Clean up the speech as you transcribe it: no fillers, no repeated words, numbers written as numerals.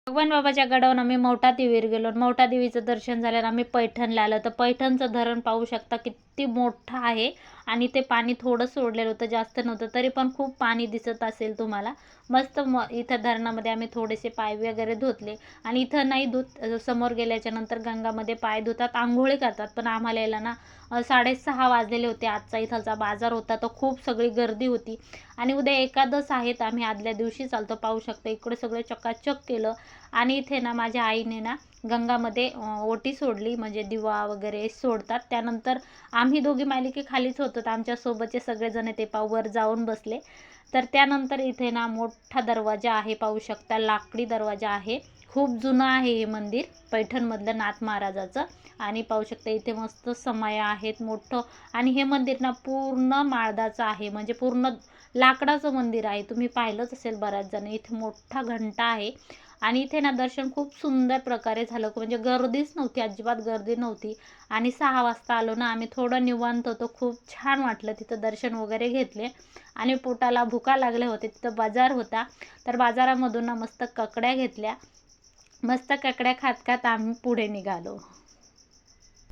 भगवान बाबाच्या गडावरून आम्ही मौठा देवीवर गेलो. मौठा देवीचं दर्शन झाल्यावर आम्ही पैठणला आलो. तर पैठणचं धरण पाहू शकता किती मोठं आहे आणि ते पाणी थोडं सोडलेलं होतं, जास्त नव्हतं, तरी पण खूप पाणी दिसत असेल तुम्हाला. मस्त इथं धरणामध्ये आम्ही थोडेसे पाय वगैरे धुतले आणि इथं नाही धुत, समोर गेल्याच्या नंतर गंगामध्ये पाय धुतात, आंघोळी करतात. पण आम्हाला यायला ना 6:30 वाजलेले होते. आजचा इथलचा बाजार होता, तर खूप सगळी गर्दी होती आणि उद्या एकादश आहे, तर आम्ही आदल्या दिवशी चालतो. पाहू शकता इकडे सगळं चकाचक केलं आणि इथे ना माझ्या आईने ना गंगामध्ये ओटी सोडली, म्हणजे दिवा वगैरे सोडतात. त्यानंतर आम्ही दोघी मायलेकी खालीच होतो, तर आमच्यासोबतचे सगळेजण ते वर जाऊन बसले. तर त्यानंतर इथे ना मोठा दरवाजा आहे, पाहू शकता लाकडी दरवाजा आहे. खूप जुनं आहे हे मंदिर, पैठणमधलं नाथ महाराजाचं. आणि पाहू शकता इथे मस्त समाया आहेत मोठं. आणि हे मंदिर ना पूर्ण माळदाचं आहे, म्हणजे पूर्ण लाकडाचं मंदिर आहे. तुम्ही पाहिलंच असेल बऱ्याच जण. इथे मोठा घंटा आहे आणि इथे ना दर्शन खूप सुंदर प्रकारे झालं, म्हणजे गर्दीच नव्हती, अजिबात गर्दी नव्हती. आणि 6 वाजता आलो ना आम्ही, थोडं निवांत होतो, खूप छान वाटलं. तिथं दर्शन वगैरे घेतले आणि पोटाला भुका लागले होते. तिथं बाजार होता, तर बाजारामधून ना मस्त ककड्या घेतल्या. मस्त ककड्या खात खात आम्ही पुढे निघालो.